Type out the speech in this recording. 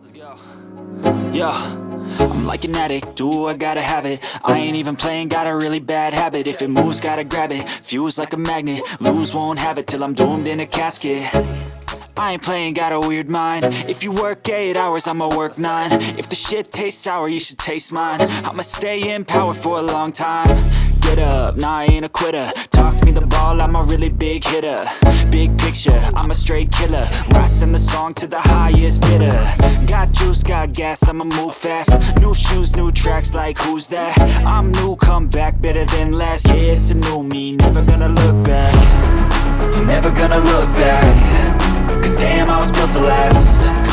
Let's go. Yo, I'm like an addict, do I gotta have it. I ain't even playing, got a really bad habit. If it moves, gotta grab it, fuse like a magnet. Lose, won't have it till I'm doomed in a casket. I ain't playing, got a weird mind. If you work 8 hours, I'ma work 9. If the shit tastes sour, you should taste mine. I'ma stay in power for a long time. Get up, nah, I ain't a quitter. Toss me the ball, I'm a really big hitter. Big picture, I'm a straight killer. Rising the song to the highest bidder. Got juice, got gas, I'ma move fast. New shoes, new tracks, like who's that? I'm new, come back, better than last. Yeah, it's a new me, never gonna look back. Never gonna look back. Cause damn, I was built to last.